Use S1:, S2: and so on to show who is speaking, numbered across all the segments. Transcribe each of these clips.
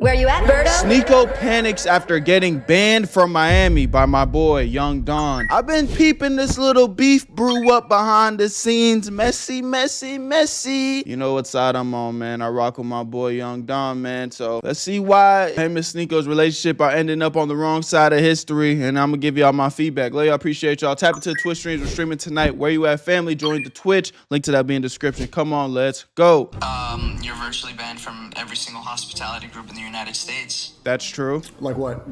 S1: Where you at, Berto?
S2: Sneako panics after getting banned from Miami by my boy, Young Don. I've been peeping this little beef brew up behind the scenes. Messy, messy, messy. You know what side I'm on, man. I rock with my boy, Young Don, man. So let's see why him and Sneako's relationship are ending up on the wrong side of history. And I'm gonna give y'all my feedback. Love y'all, appreciate y'all. Tap into the Twitch streams. We're streaming tonight. Where you at, family? Join the Twitch. Link to that be in the description. Come on, let's go.
S3: You're virtually banned from every single hospitality group in the United States.
S2: That's true.
S4: Like what?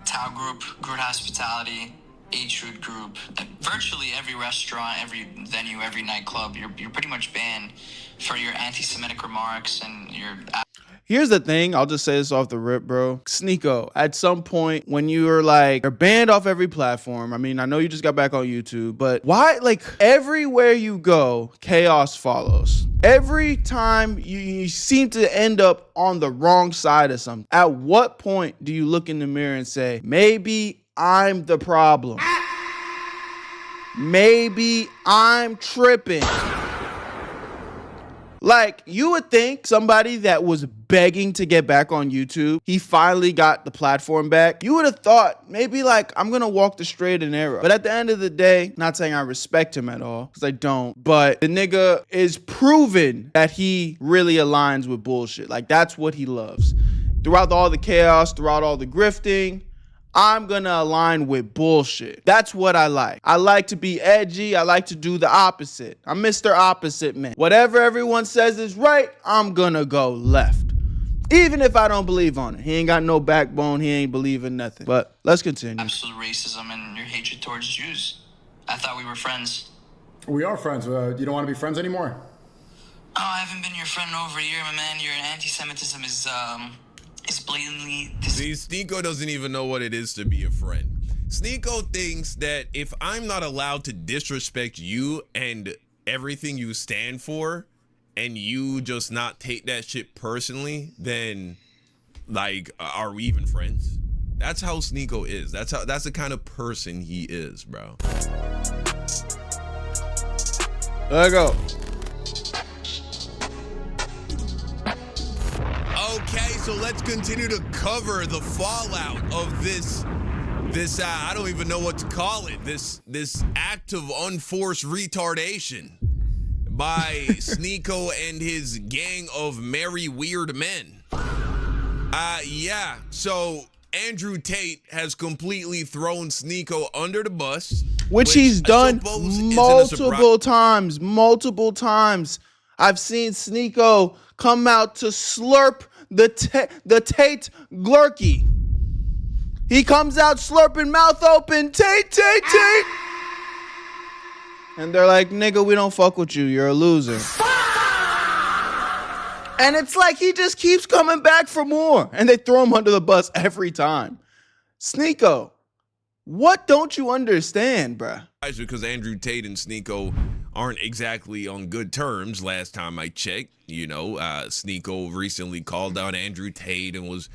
S3: Tao Group, Groot Hospitality, H-Root Group, virtually every restaurant, every venue, every nightclub, you're pretty much banned for your anti-Semitic remarks and your...
S2: Here's the thing, I'll just say this off the rip, bro. Sneako, at some point when you were like, you're banned off every platform. I mean, I know you just got back on YouTube, but why, like, everywhere you go, chaos follows. Every time you seem to end up on the wrong side of something. At what point do you look in the mirror and say, maybe I'm the problem? Maybe I'm tripping. Like, you would think somebody that was begging to get back on YouTube, he finally got the platform back. You would have thought, maybe like, I'm gonna walk the straight and narrow. But at the end of the day, not saying I respect him at all, because I don't, but the nigga is proven that he really aligns with bullshit. Like, that's what he loves. Throughout all the chaos, throughout all the grifting, I'm gonna align with bullshit. That's what I like. I like to be edgy. I like to do the opposite. I'm Mr. Opposite Man. Whatever everyone says is right, I'm gonna go left. Even if I don't believe on it. He ain't got no backbone. He ain't believing nothing. But let's continue.
S3: Absolute racism and your hatred towards Jews. I thought we were friends.
S4: We are friends. You don't want to be friends anymore?
S3: Oh, I haven't been your friend in over a year, my man. Your anti-Semitism is blatantly...
S5: See, Sneako doesn't even know what it is to be a friend. Sneako thinks that if I'm not allowed to disrespect you and everything you stand for, and you just not take that shit personally, then, like, are we even friends? That's how Sneako is. That's the kind of person he is, bro.
S2: Let go.
S5: Okay, so let's continue to cover the fallout of this I don't even know what to call it, this act of unforced retardation by Sneako and his gang of merry weird men. Yeah, so Andrew Tate has completely thrown Sneako under the bus,
S2: which he's done multiple times. I've seen Sneako come out to slurp the Tate glurky. He comes out slurping, mouth open, Tate. And they're like, nigga, we don't fuck with you. You're a loser. And it's like he just keeps coming back for more. And they throw him under the bus every time. Sneako, what don't you understand, bruh?
S5: Because Andrew Tate and Sneako aren't exactly on good terms last time I checked. You know, Sneako recently called out Andrew Tate and was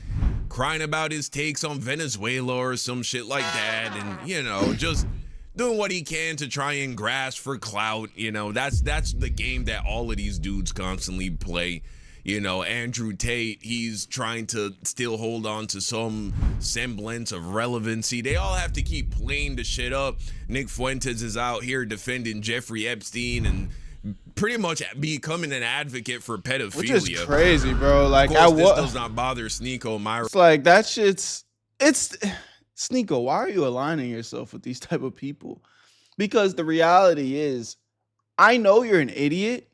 S5: crying about his takes on Venezuela or some shit like that. And, you know, just doing what he can to try and grasp for clout. You know, that's the game that all of these dudes constantly play. You know, Andrew Tate, he's trying to still hold on to some semblance of relevancy. They all have to keep playing the shit up. Nick Fuentes is out here defending Jeffrey Epstein and pretty much becoming an advocate for pedophilia.
S2: Which is crazy, bro. Like,
S5: of course, this does not bother Sneako.
S2: It's like, that shit's... Sneako, why are you aligning yourself with these type of people? Because the reality is, I know you're an idiot,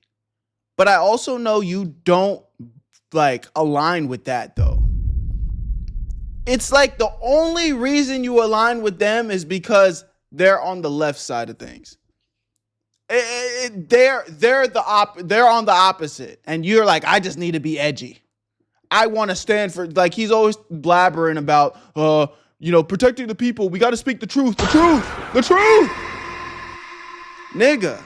S2: but I also know you don't, like, align with that, though. It's like the only reason you align with them is because they're on the left side of things. They're on the opposite. And you're like, I just need to be edgy. I want to stand for, like, he's always blabbering about, you know, protecting the people. We got to speak the truth. The truth. Nigga.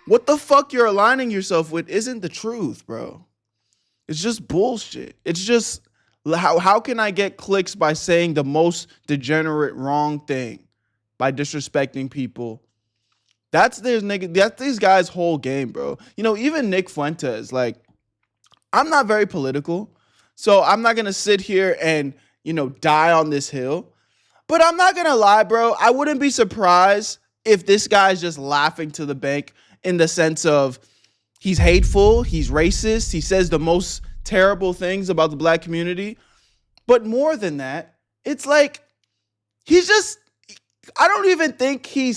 S2: What the fuck you're aligning yourself with isn't the truth, bro. It's just bullshit. It's just, how can I get clicks by saying the most degenerate wrong thing? By disrespecting people. That's these guys' whole game, bro. You know, even Nick Fuentes, like, I'm not very political, So I'm not going to sit here and, die on this hill. But I'm not going to lie, bro. I wouldn't be surprised if this guy's just laughing to the bank in the sense of he's hateful, he's racist, he says the most terrible things about the black community. But more than that, it's like I don't even think he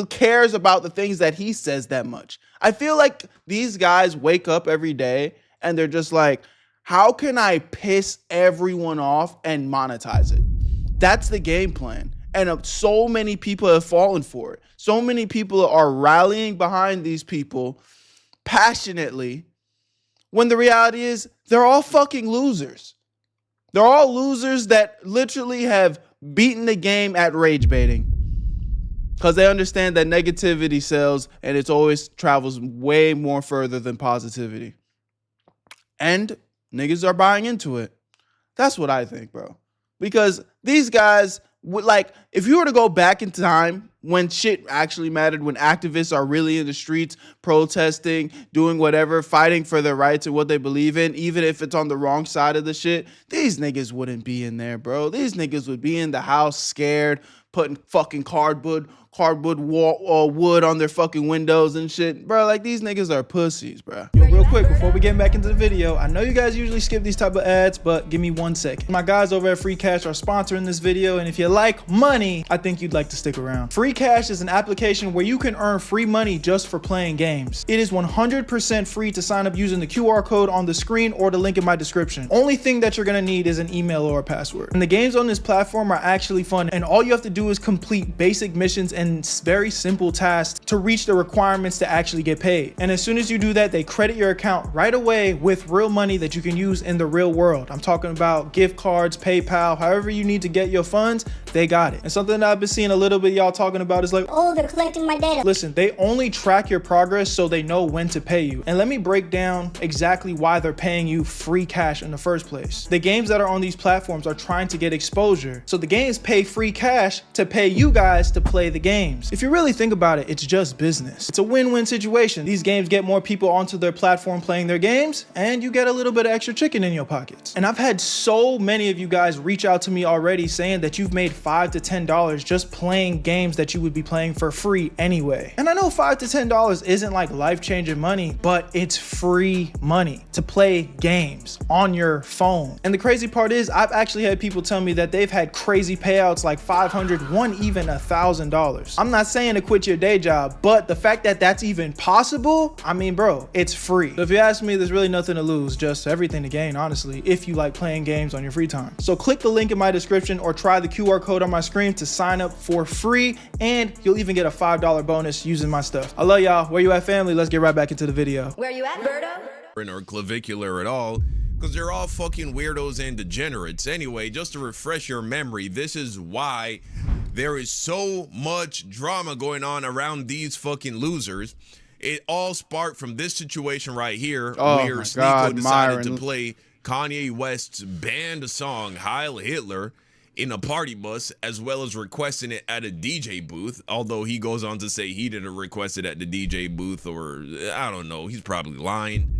S2: cares about the things that he says that much. I feel like these guys wake up every day and they're just like, how can I piss everyone off and monetize it? That's the game plan. And so many people have fallen for it. So many people are rallying behind these people passionately when the reality is they're all fucking losers. They're all losers that literally have beaten the game at rage baiting because they understand that negativity sells and it always travels way more further than positivity. And niggas are buying into it. That's what I think, bro. Because these guys would if you were to go back in time when shit actually mattered, when activists are really in the streets protesting, doing whatever, fighting for their rights and what they believe in, even if it's on the wrong side of the shit, these niggas wouldn't be in there, bro. These niggas would be in the house scared, putting fucking cardboard wood on their fucking windows and shit. Bro, these niggas are pussies, bro.
S1: Yo, real quick, before we get back into the video, I know you guys usually skip these type of ads, but give me 1 second. My guys over at Free Cash are sponsoring this video, and if you like money, I think you'd like to stick around. Free Cash is an application where you can earn free money just for playing games. It is 100% free to sign up using the QR code on the screen or the link in my description. Only thing that you're gonna need is an email or a password. And the games on this platform are actually fun, and all you have to do is complete basic missions and very simple tasks to reach the requirements to actually get paid. And as soon as you do that, they credit your account right away with real money that you can use in the real world. I'm talking about gift cards, PayPal, however you need to get your funds, they got it. And something that I've been seeing a little bit y'all talking about is like,
S6: oh, they're collecting my data.
S1: Listen, they only track your progress so they know when to pay you. And let me break down exactly why they're paying you free cash in the first place. The games that are on these platforms are trying to get exposure. So the games pay free cash to pay you guys to play the games. If you really think about it, it's just business. It's a win-win situation. These games get more people onto their platform playing their games, and you get a little bit of extra chicken in your pockets. And I've had so many of you guys reach out to me already saying that you've made $5 to $10 just playing games that you would be playing for free anyway. And I know $5 to $10 isn't like life-changing money, but it's free money to play games on your phone. And the crazy part is I've actually had people tell me that they've had crazy payouts like $500, one even $1,000. I'm not saying to quit your day job, but the fact that that's even possible, I mean, bro, it's free. So if you ask me, there's really nothing to lose, just everything to gain, honestly, if you like playing games on your free time. So click the link in my description or try the QR code on my screen to sign up for free, and you'll even get a $5 bonus using my stuff. I love y'all. Where you at, family? Let's get right back into the video.
S6: Where you at, Berto?
S5: Or clavicular at all, because they're all fucking weirdos and degenerates. Anyway, just to refresh your memory, this is why there is so much drama going on around these fucking losers. It all sparked from this situation right here, where Sneako decided to play Kanye West's banned song Heil Hitler in a party bus, as well as requesting it at a DJ booth, although he goes on to say he didn't request it at the DJ booth, or I don't know, he's probably lying.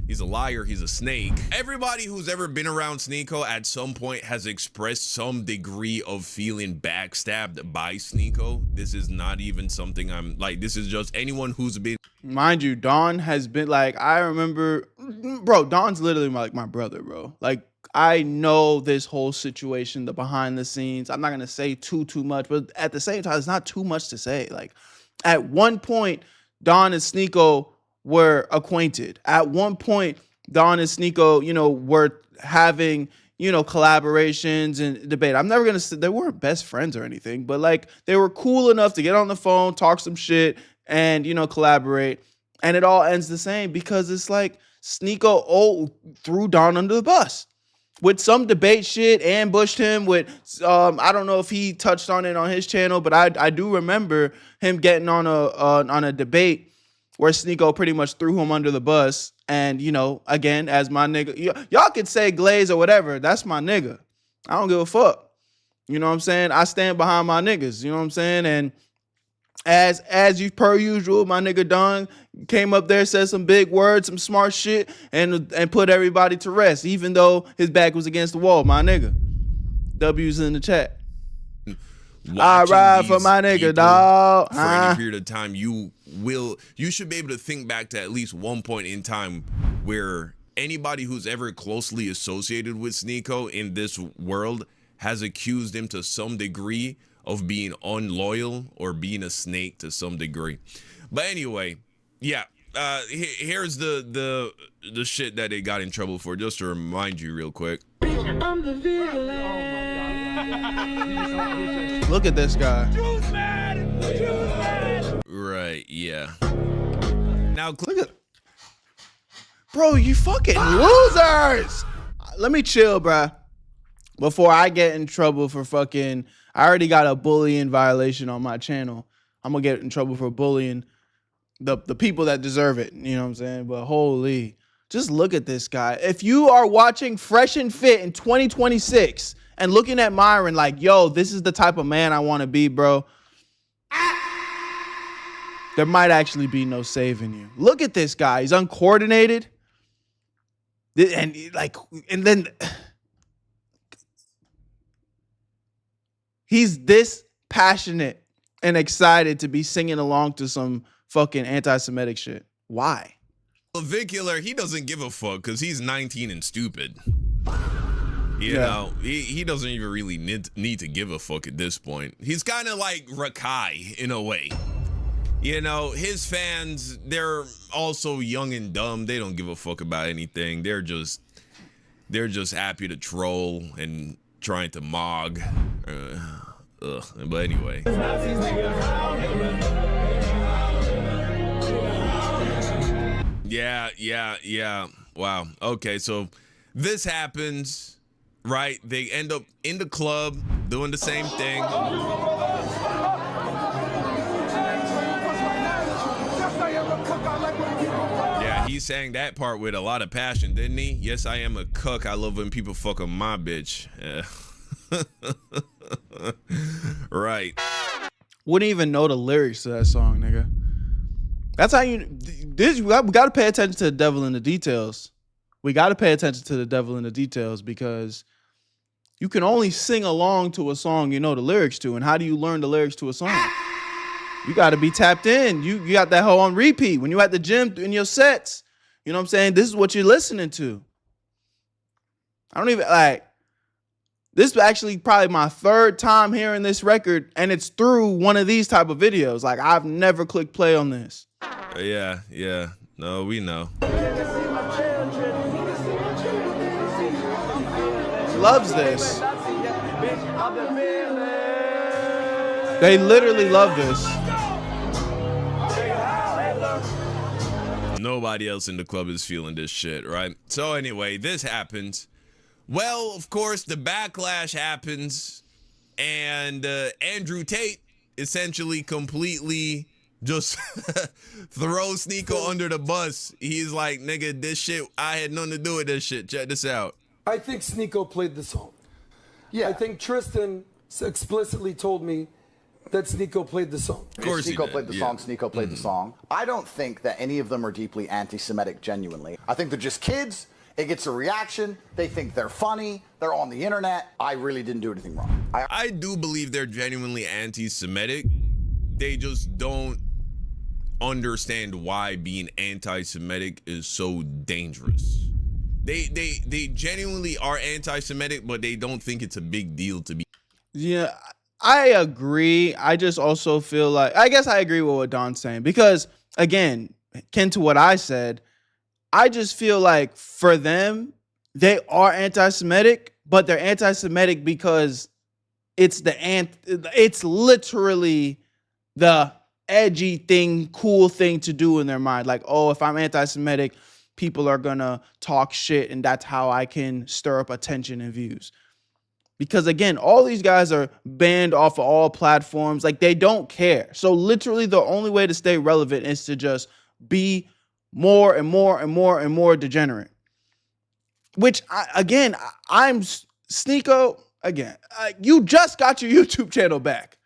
S5: He's a liar, he's a snake. Everybody who's ever been around Sneako at some point has expressed some degree of feeling backstabbed by Sneako. This is not even something I'm like, this is just anyone who's been.
S2: Mind you, Don has been I remember, bro, Don's literally my brother, bro. I know this whole situation, the behind the scenes. I'm not going to say too much, but at the same time, it's not too much to say. At one point, Don and Sneako were acquainted. At one point, Don and Sneako, were having, collaborations and debate. I'm never going to say they weren't best friends or anything, but they were cool enough to get on the phone, talk some shit and, collaborate. And it all ends the same because it's Sneako threw Don under the bus with some debate shit, ambushed him with, I don't know if he touched on it on his channel, but I do remember him getting on a debate where Sneako pretty much threw him under the bus. And, again, as my nigga, y'all could say Glaze or whatever. That's my nigga. I don't give a fuck. You know what I'm saying? I stand behind my niggas. You know what I'm saying? And As you per usual, my nigga Don came up there, said some big words, some smart shit, and put everybody to rest, even though his back was against the wall, my nigga. W's in the chat. I ride for my nigga, dog.
S5: For any period of time, you should be able to think back to at least one point in time where anybody who's ever closely associated with Sneako in this world has accused him to some degree of being unloyal or being a snake to some degree. But anyway, yeah, here's the shit that they got in trouble for, just to remind you real quick.
S2: Look at this guy.
S5: Right, yeah. Now
S2: look at, bro, you fucking losers. Let me chill, bruh. Before I get in trouble for fucking, I already got a bullying violation on my channel. I'm gonna get in trouble for bullying the people that deserve it. You know what I'm saying? But holy, just look at this guy. If you are watching Fresh and Fit in 2026 and looking at Myron like, yo, this is the type of man I want to be, bro, there might actually be no saving you. Look at this guy. He's uncoordinated. And then he's this passionate and excited to be singing along to some fucking anti-Semitic shit. Why?
S5: Vicular, he doesn't give a fuck because he's 19 and stupid. You know, he doesn't even really need to give a fuck at this point. He's kind of like Rakai in a way. You know, his fans, they're also young and dumb. They don't give a fuck about anything. They're just happy to troll and trying to mog. But anyway. Yeah. Wow. Okay, so this happens, right? They end up in the club doing the same thing. Yeah, he sang that part with a lot of passion, didn't he? Yes, I am a cuck. I love when people fuck on my bitch. Right.
S2: Wouldn't even know the lyrics to that song, nigga. That's how we got to pay attention to the devil in the details. We got to pay attention to the devil in the details because you can only sing along to a song you know the lyrics to. And how do you learn the lyrics to a song? You got to be tapped in. You got that hoe on repeat. When you at the gym in your sets, you know what I'm saying? This is what you're listening to. I don't even this is actually probably my third time hearing this record, and it's through one of these type of videos. Like, I've never clicked play on this.
S5: Yeah. No, we know.
S2: Loves this. They literally love this.
S5: Nobody else in the club is feeling this shit, right? So anyway, this happens. Well, of course, the backlash happens, and Andrew Tate essentially completely just throws Sneako under the bus. He's like, nigga, this shit, I had nothing to do with this shit. Check this out.
S7: I think Sneako played the song. Yeah. I think Tristan explicitly told me that Sneako played the song.
S5: Of course
S8: Sneako played the song. Sneako played the song. I don't think that any of them are deeply anti-Semitic genuinely. I think they're just kids. It gets a reaction. They think they're funny. They're on the internet. I really didn't do anything wrong.
S5: I do believe they're genuinely anti-Semitic. They just don't understand why being anti-Semitic is so dangerous. They genuinely are anti-Semitic, but they don't think it's a big deal to be.
S2: Yeah, I agree. I just also feel like, I guess I agree with what Don's saying because, again, akin to what I said, I just feel like for them, they are anti-Semitic, but they're anti-Semitic because it's literally the edgy thing, cool thing to do in their mind. Like, oh, if I'm anti-Semitic, people are gonna talk shit, and that's how I can stir up attention and views. Because again, all these guys are banned off of all platforms. Like, they don't care. So literally the only way to stay relevant is to just be more and more degenerate. Which, I'm Sneako, again, you just got your YouTube channel back.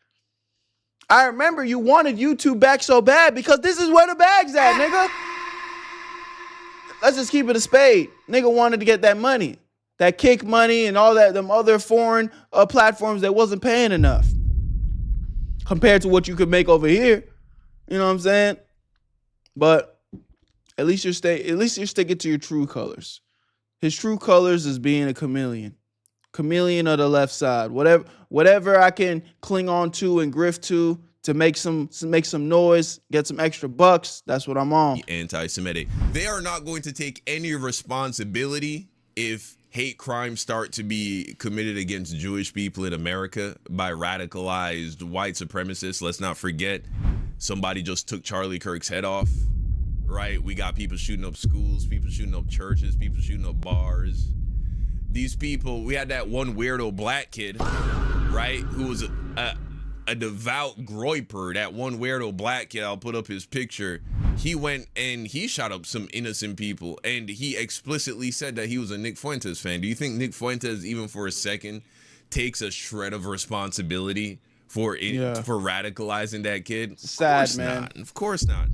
S2: I remember you wanted YouTube back so bad because this is where the bag's at, nigga. Let's just keep it a spade. Nigga wanted to get that money, that kick money and all that, them other foreign platforms that wasn't paying enough compared to what you could make over here. You know what I'm saying? But at least you're sticking to your true colors. His true colors is being a chameleon of the left side. Whatever I can cling on to and grift to make some noise, get some extra bucks, that's what I'm on.
S5: Anti-Semitic. They are not going to take any responsibility if hate crimes start to be committed against Jewish people in America by radicalized white supremacists. Let's not forget, somebody just took Charlie Kirk's head off, right? We got people shooting up schools, people shooting up churches, people shooting up bars. These people, we had that one weirdo black kid, right, who was a devout groiper. That one weirdo black kid, I'll put up his picture. He went and he shot up some innocent people, and he explicitly said that he was a Nick Fuentes fan. Do you think Nick Fuentes, even for a second, takes a shred of responsibility for radicalizing that kid?
S2: Sad, man.
S5: Of course not.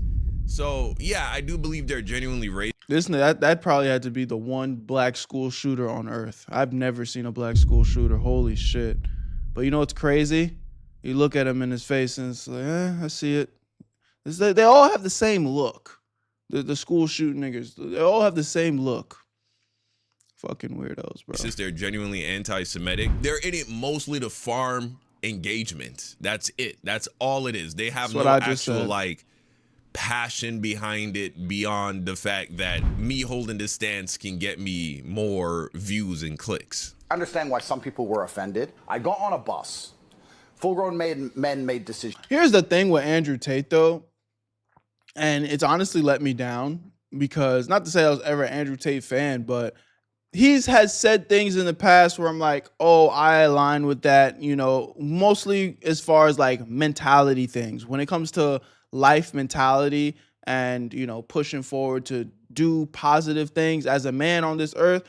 S5: So yeah, I do believe they're genuinely racist.
S2: That probably had to be the one black school shooter on earth. I've never seen a black school shooter. Holy shit. But you know what's crazy? You look at him in his face and it's like, I see it. They all have the same look. The school shooting niggas, they all have the same look. Fucking weirdos, bro.
S5: Since they're genuinely anti-Semitic, they're in it mostly to farm engagement. That's it. That's all it is. They have no actual like passion behind it beyond the fact that me holding this stance can get me more views and clicks.
S8: I understand why some people were offended. I got on a bus. Full-grown men made decisions.
S2: Here's the thing with Andrew Tate, though, and it's honestly let me down because, not to say I was ever an Andrew Tate fan, but has said things in the past where I'm like, oh, I align with that, you know, mostly as far as like mentality things. When it comes to life mentality and, you know, pushing forward to do positive things as a man on this earth,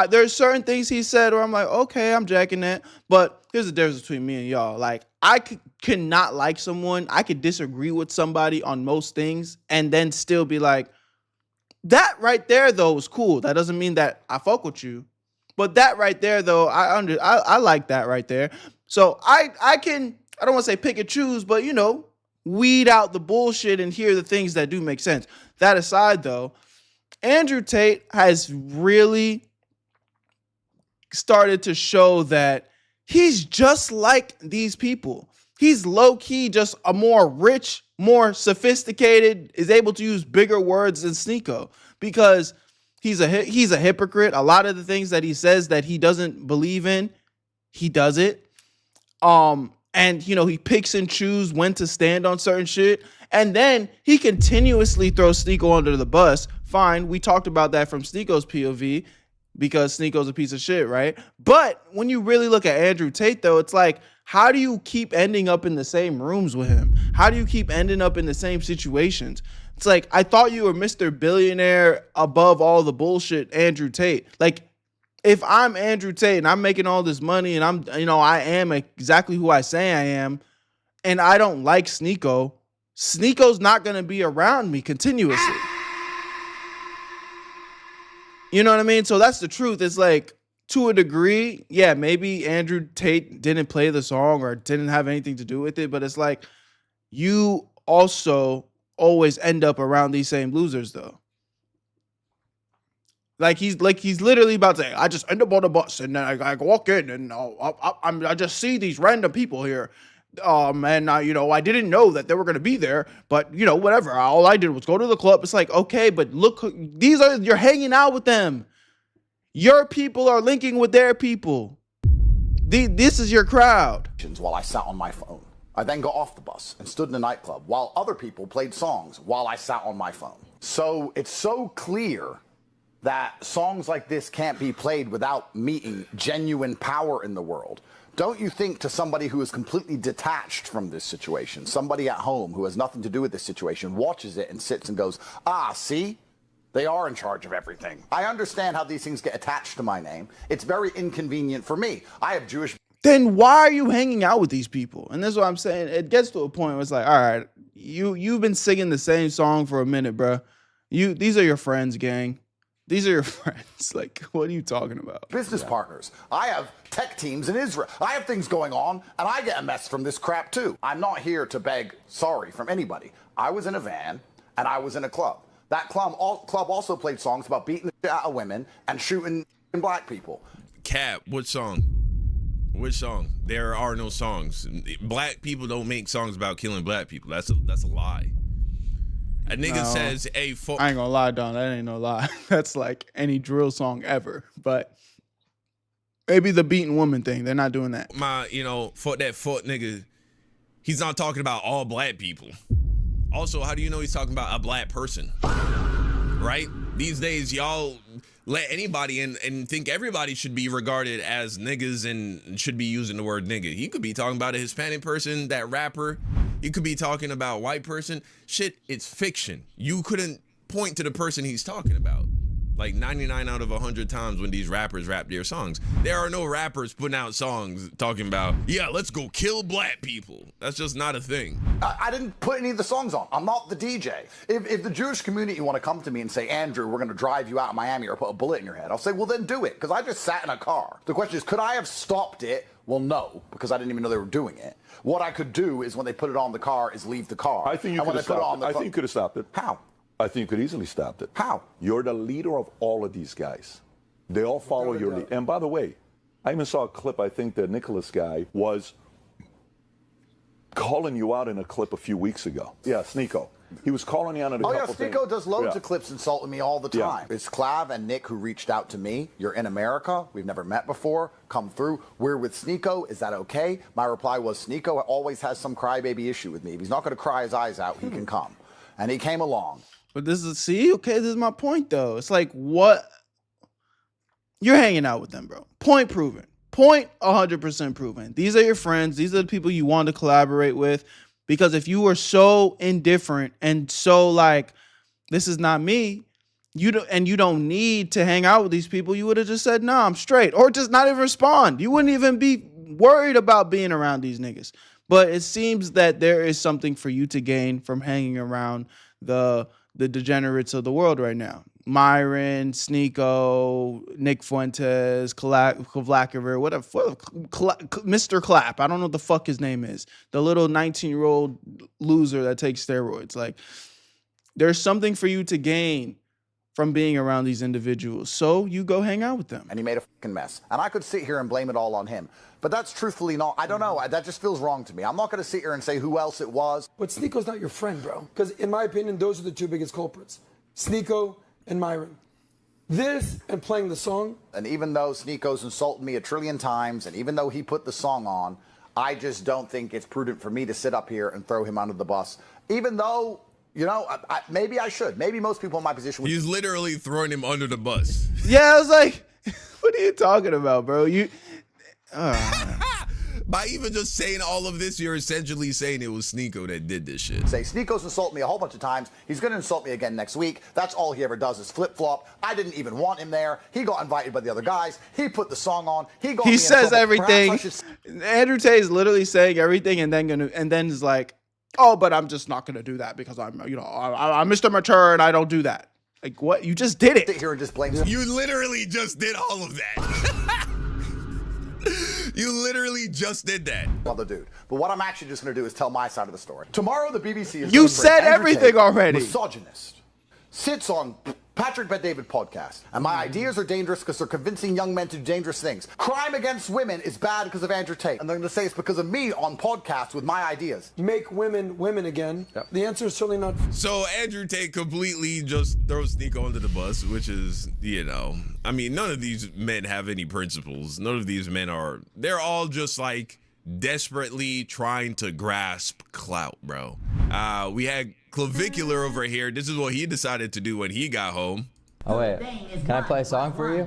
S2: there's certain things he said where I'm like, okay, I'm jacking that. But here's the difference between me and y'all. Like, I cannot like someone. I could disagree with somebody on most things and then still be like, that right there, though, is cool. That doesn't mean that I fuck with you. But that right there, though, I like that right there. So I don't want to say pick and choose, but, you know, weed out the bullshit and hear the things that do make sense. That aside, though, Andrew Tate has really started to show that he's just like these people. He's low-key just a more rich, more sophisticated, is able to use bigger words than Sneako because he's a hypocrite. A lot of the things that he says that he doesn't believe in, he does it. And, you know, he picks and chooses when to stand on certain shit. And then he continuously throws Sneako under the bus. Fine, we talked about that from Sneako's POV because Sneako's a piece of shit, right? But when you really look at Andrew Tate, though, it's like, how do you keep ending up in the same rooms with him? How do you keep ending up in the same situations? It's like, I thought you were Mr. Billionaire above all the bullshit, Andrew Tate. Like, if I'm Andrew Tate and I'm making all this money and I'm, you know, I am exactly who I say I am, and I don't like Sneako, Sneako's not going to be around me continuously. You know what I mean? So that's the truth. It's like, to a degree, yeah, maybe Andrew Tate didn't play the song or didn't have anything to do with it, but it's like, you also always end up around these same losers, though. Like he's literally about to say, I just end up on a bus and then I walk in and I just see these random people here. And you know, I didn't know that they were going to be there, but you know, whatever. All I did was go to the club. It's like, okay, but look, you're hanging out with them. Your people are linking with their people. This is your crowd.
S8: While I sat on my phone. I then got off the bus and stood in a nightclub while other people played songs while I sat on my phone. So it's so clear that songs like this can't be played without meeting genuine power in the world. Don't you think, to somebody who is completely detached from this situation, somebody at home who has nothing to do with this situation, watches it and sits and goes, see? They are in charge of everything. I understand how these things get attached to my name. It's very inconvenient for me. I have Jewish...
S2: then why are you hanging out with these people? And that's what I'm saying. It gets to a point where it's like, all right, you've been singing the same song for a minute, bro. These are your friends, gang. These are your friends. Like, what are you talking about?
S8: Business partners. I have tech teams in Israel. I have things going on, and I get a mess from this crap too. I'm not here to beg sorry from anybody. I was in a van, and I was in a club. That club also played songs about beating the shit out of women and shooting black people.
S5: Cap, what song? Which song? There are no songs. Black people don't make songs about killing black people. That's a lie. A nigga says, hey,
S2: I ain't gonna lie, Don. That ain't no lie. That's like any drill song ever. But maybe the beating woman thing. They're not doing that.
S5: Fuck that fuck nigga. He's not talking about all black people. Also, how do you know he's talking about a black person? Right? These days, y'all let anybody in and think everybody should be regarded as niggas and should be using the word nigga. He could be talking about a Hispanic person, that rapper. You could be talking about white person. Shit, it's fiction. You couldn't point to the person he's talking about. Like 99 out of 100 times when these rappers rap their songs. There are no rappers putting out songs talking about, yeah, let's go kill black people. That's just not a thing.
S8: I didn't put any of the songs on. I'm not the DJ. If the Jewish community want to come to me and say, Andrew, we're going to drive you out of Miami or put a bullet in your head, I'll say, well, then do it. Because I just sat in a car. The question is, could I have stopped it? Well, no, because I didn't even know they were doing it. What I could do is when they put it on the car is leave the car.
S9: I think you could have stopped it. I think you could have stopped it.
S8: How?
S9: I think you could easily stop it.
S8: How?
S9: You're the leader of all of these guys. They all follow your lead. And by the way, I even saw a clip, I think the Nicholas guy was calling you out in a clip a few weeks ago. Yeah, Sneako. He was calling you out in a couple things.
S8: Sneako does loads of clips insulting me all the time.
S9: Yeah.
S8: It's Clav and Nick who reached out to me. You're in America. We've never met before. Come through. We're with Sneako. Is that okay? My reply was, Sneako always has some crybaby issue with me. If he's not going to cry his eyes out, he can come. And he came along.
S2: But this is my point, though. It's like, what? You're hanging out with them, bro. Point proven. Point 100% proven. These are your friends. These are the people you want to collaborate with. Because if you were so indifferent and so like, this is not me, you don't need to hang out with these people, you would have just said, nah, I'm straight. Or just not even respond. You wouldn't even be worried about being around these niggas. But it seems that there is something for you to gain from hanging around the degenerates of the world right now. Myron, Sneako, Nick Fuentes, Kavlakovic, whatever, Mr. Clap. I don't know what the fuck his name is. The little 19-year-old loser that takes steroids. Like, there's something for you to gain from being around these individuals. So you go hang out with them.
S8: And he made a fucking mess. And I could sit here and blame it all on him. But that's truthfully not, I don't know. That just feels wrong to me. I'm not going to sit here and say who else it was.
S7: But Sneako's not your friend, bro. Because in my opinion, those are the two biggest culprits. Sneako and Myron. This and playing the song.
S8: And even though Sneako's insulted me a trillion times, and even though he put the song on, I just don't think it's prudent for me to sit up here and throw him under the bus. Even though, maybe I should. Maybe most people in my position would.
S5: He's literally throwing him under the bus.
S2: Yeah, I was like, what are you talking about, bro?
S5: By even just saying all of this, you're essentially saying it was Sneako that did this shit.
S8: Say, Sneako's insulted me a whole bunch of times. He's going to insult me again next week. That's all he ever does is flip-flop. I didn't even want him there. He got invited by the other guys. He put the song on. He
S2: says everything. Andrew Tate is literally saying everything and then is like, oh, but I'm just not going to do that because I'm Mr. Mature and I don't do that. Like, what? You just did it.
S8: Sit here and just blame him.
S5: You literally just did all of that. You literally just did that.
S8: Other dude. But what I'm actually just going to do is tell my side of the story. Tomorrow, the BBC is.
S2: You said everything already.
S8: Misogynist. Sits on Patrick Bet-David podcast. And my ideas are dangerous because they're convincing young men to do dangerous things. Crime against women is bad because of Andrew Tate. And they're going to say it's because of me on podcasts with my ideas.
S7: Make women women again. Yep. The answer is certainly not.
S5: So Andrew Tate completely just throws Sneako under the bus, which is, I mean, none of these men have any principles. None of these men they're all just like desperately trying to grasp clout, bro. We had Clavicular over here. This is what he decided to do when he got home.
S10: Oh wait, can I play a song for you?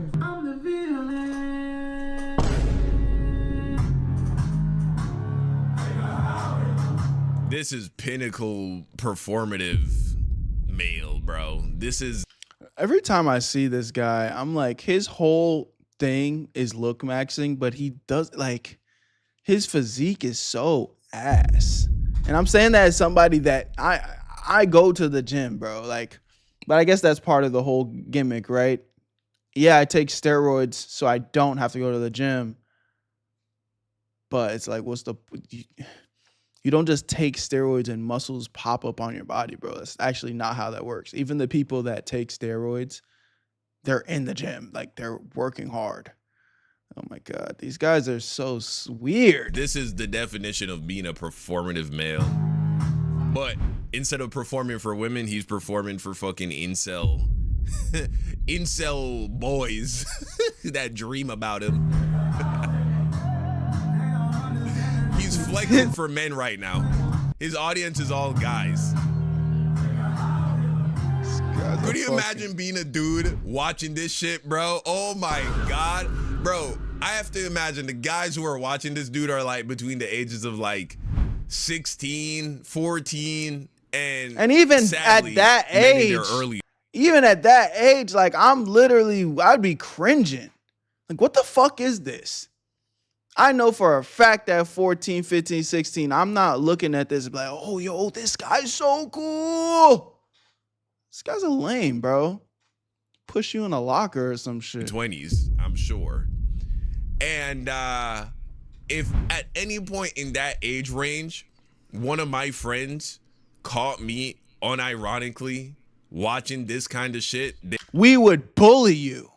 S5: This is pinnacle performative male, bro. This is.
S2: Every time I see this guy, I'm like, his whole thing is look maxing, but he does like, his physique is so ass. And I'm saying that as somebody that I go to the gym, bro. Like, but I guess that's part of the whole gimmick, right? Yeah, I take steroids so I don't have to go to the gym. But it's like, you don't just take steroids and muscles pop up on your body, bro. That's actually not how that works. Even the people that take steroids, they're in the gym. Like, they're working hard. Oh my God, these guys are so weird.
S5: This is the definition of being a performative male. But instead of performing for women, he's performing for fucking incel boys that dream about him. He's flexing for men right now. His audience is all guys. Could you imagine being a dude watching this shit, bro? Oh my God. Bro, I have to imagine the guys who are watching this dude are like between the ages of like 16, 14, and
S2: even
S5: sadly,
S2: at that age, even at that age, like I'd be cringing. Like, what the fuck is this? I know for a fact that 14, 15, 16, I'm not looking at this like, oh, yo, this guy's so cool. This guy's a lame, bro. Push you in a locker or some shit.
S5: 20s, I'm sure. And if at any point in that age range, one of my friends caught me unironically watching this kind of shit,
S2: we would bully you.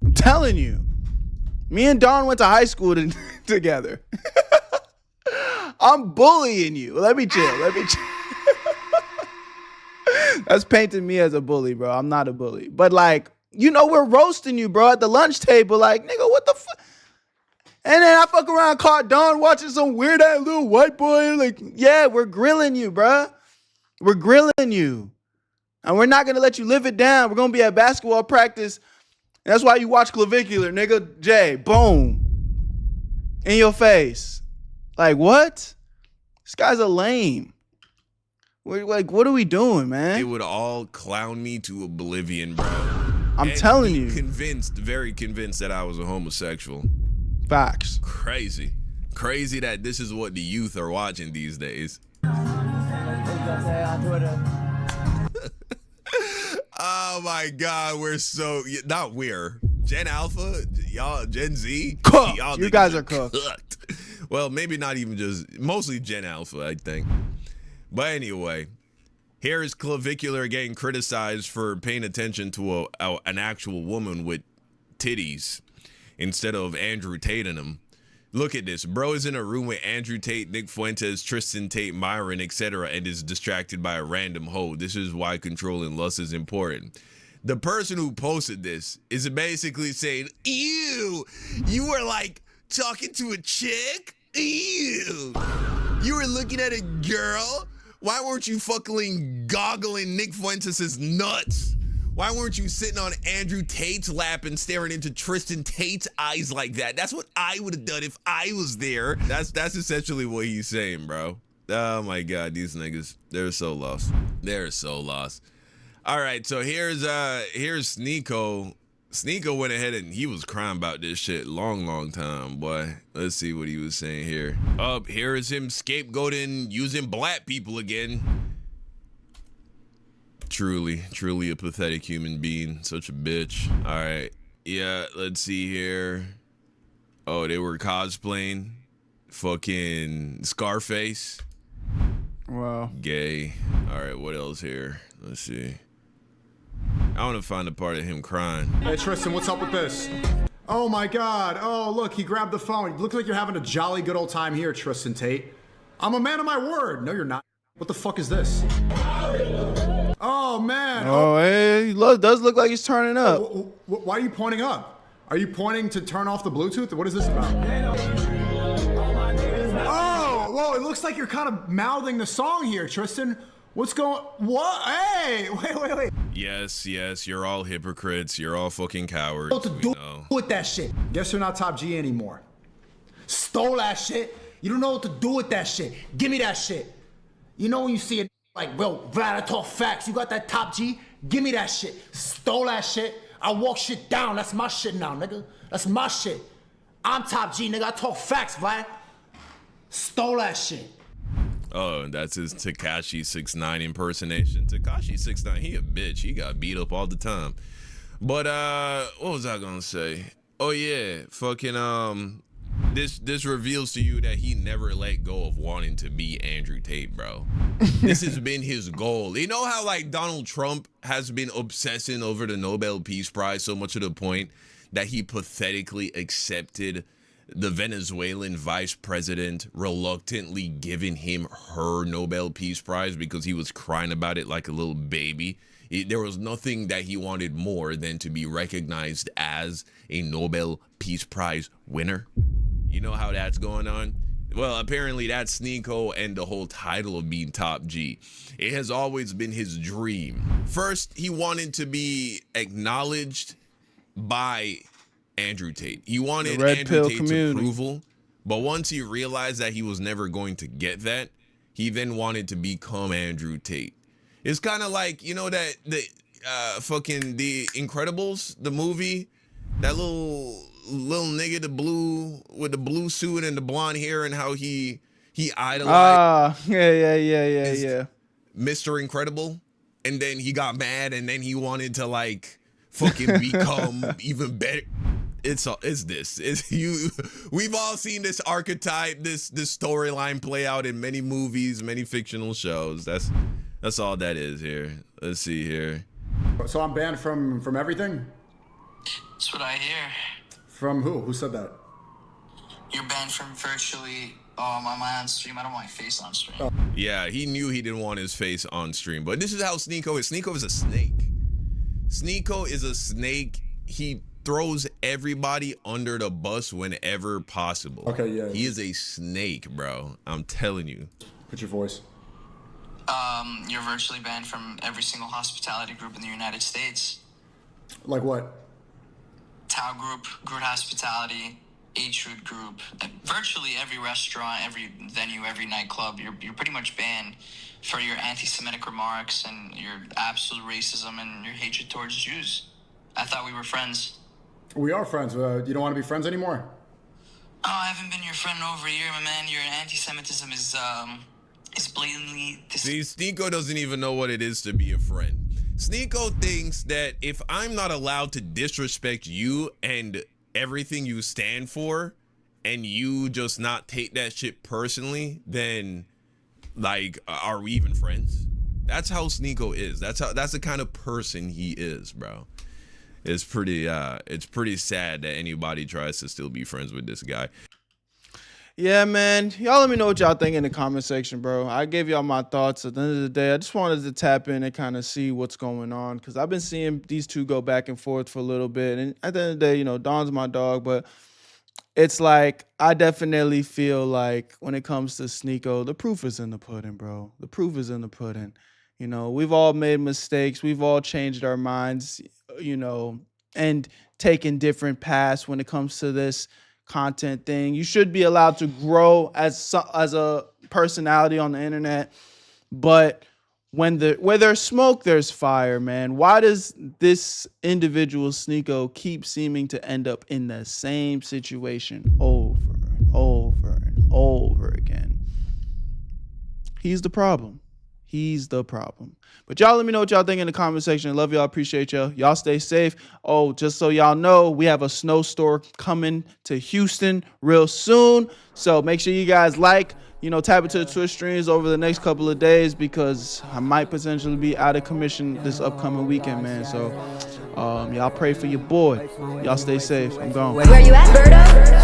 S2: I'm telling you. Me and Don went to high school together. I'm bullying you. Let me chill. That's painting me as a bully, bro. I'm not a bully. But like, you know, we're roasting you, bro, at the lunch table. Like, nigga, what the fuck? And then I fuck around, caught Don watching some weird ass little white boy. Like, yeah, we're grilling you, bro. We're grilling you. And we're not going to let you live it down. We're going to be at basketball practice. And that's why you watch Clavicular, nigga. Jay, boom. In your face. Like, what? This guy's a lame. We're like, what are we doing, man?
S5: It would all clown me to oblivion, bro.
S2: I'm telling you.
S5: Very convinced that I was a homosexual.
S2: Facts.
S5: Crazy that this is what the youth are watching these days. Oh my God, Gen Alpha, y'all, Gen Z,
S2: cooked.
S5: Y'all
S2: you guys are cooked.
S5: Well, maybe not even mostly Gen Alpha, I think. But anyway, here is Clavicular getting criticized for paying attention to an actual woman with titties instead of Andrew Tate in them. Look at this. Bro is in a room with Andrew Tate, Nick Fuentes, Tristan Tate, Myron, etc. and is distracted by a random hoe. This is why controlling lust is important. The person who posted this is basically saying, ew, you were like talking to a chick? Ew. You were looking at a girl? Why weren't you fucking goggling Nick Fuentes' nuts? Why weren't you sitting on Andrew Tate's lap and staring into Tristan Tate's eyes like that? That's what I would have done if I was there. That's essentially what he's saying, bro. Oh my God, these niggas, they're so lost. They're so lost. All right, so here's Sneako. Sneako went ahead and he was crying about this shit long time, boy. Let's see what he was saying here. Here is him scapegoating using black people again. Truly a pathetic human being. Such a bitch. All right. Yeah, let's see here. Oh, they were cosplaying fucking Scarface.
S2: Wow.
S5: Gay. All right, what else here? Let's see. I want to find a part of him crying.
S4: Hey, Tristan, what's up with this? Oh my God. Oh, look, he grabbed the phone. Looks like you're having a jolly good old time here, Tristan Tate. I'm a man of my word. No, you're not. What the fuck is this? Oh, man.
S2: Oh, hey, he does look like he's turning up.
S4: Why are you pointing up? Are you pointing to turn off the Bluetooth? What is this about? Oh, whoa, it looks like you're kind of mouthing the song here, Tristan. What's going, what? Hey, wait.
S5: Yes, you're all hypocrites. You're all fucking cowards.
S4: What to do with that shit? Guess you're not top G anymore. Stole that shit. You don't know what to do with that shit. Give me that shit. You know when you see it like, bro, Vlad, I talk facts. You got that top G? Give me that shit. Stole that shit. I walk shit down. That's my shit now, nigga. That's my shit. I'm top G, nigga. I talk facts, Vlad. Stole that shit.
S5: Oh, that's his Tekashi 6ix9ine impersonation. Tekashi 6ix9ine, he a bitch. He got beat up all the time. But what was I gonna say? Oh yeah, fucking this reveals to you that he never let go of wanting to be Andrew Tate, bro. This has been his goal. You know how like Donald Trump has been obsessing over the Nobel Peace Prize so much to the point that he pathetically accepted the Venezuelan vice president reluctantly giving him her Nobel Peace Prize because he was crying about it like a little baby. There was nothing that he wanted more than to be recognized as a Nobel Peace Prize winner. You know how that's going on? Well, apparently that's Sneako and the whole title of being top G. It has always been his dream. First, he wanted to be acknowledged by Andrew Tate. He wanted Andrew Tate's approval, but once he realized that he was never going to get that, he then wanted to become Andrew Tate. It's kind of like, you know, that the fucking The Incredibles, the movie, that little nigga, the blue with the blue suit and the blonde hair, and how he idolized.
S2: Yeah.
S5: Mr. Incredible, and then he got mad, and then he wanted to like fucking become even better. It's you. We've all seen this archetype, this storyline play out in many movies, many fictional shows. That's all that is here. Let's see here.
S4: So I'm banned from everything?
S3: That's what I hear.
S4: From who? Who said that?
S3: You're banned from virtually am I on stream? I don't want my face on stream.
S5: Yeah, he knew he didn't want his face on stream, but this is how Sneako is. Sneako is a snake. Sneako is a snake. He throws everybody under the bus whenever possible.
S4: Okay, yeah.
S5: He is a snake, bro. I'm telling you.
S4: Put your voice.
S3: You're virtually banned from every single hospitality group in the United States.
S4: Like what?
S3: Tao Group, Group Hospitality, H-Root Group, virtually every restaurant, every venue, every nightclub. You're pretty much banned for your anti-Semitic remarks and your absolute racism and your hatred towards Jews. I thought we were friends.
S4: We are friends. You don't want to be friends anymore?
S3: Oh, I haven't been your friend in over a year, my man. Your anti-Semitism is blatantly...
S5: See, Sneako doesn't even know what it is to be a friend. Sneako thinks that if I'm not allowed to disrespect you and everything you stand for, and you just not take that shit personally, then like, are we even friends? That's how Sneako is. That's the kind of person he is, bro. It's pretty sad that anybody tries to still be friends with this guy.
S2: Yeah, man. Y'all let me know what y'all think in the comment section, bro. I gave y'all my thoughts. At the end of the day, I just wanted to tap in and kind of see what's going on, because I've been seeing these two go back and forth for a little bit. And at the end of the day, you know, Don's my dog, but it's like, I definitely feel like when it comes to Sneako, the proof is in the pudding, bro. The proof is in the pudding. You know, we've all made mistakes. We've all changed our minds, you know, and taken different paths when it comes to this content thing. You should be allowed to grow as a personality on the internet, but where there's smoke, there's fire, man. Why does this individual Sneako keep seeming to end up in the same situation over and over and over again? He's the problem. He's the problem. But y'all let me know what y'all think in the comment section. Love y'all. Appreciate y'all. Y'all stay safe. Oh, just so y'all know, we have a snow store coming to Houston real soon. So make sure you guys tap into the Twitch streams over the next couple of days, because I might potentially be out of commission this upcoming weekend, man. So y'all pray for your boy. Y'all stay safe. I'm gone.
S6: Where you at, Berto?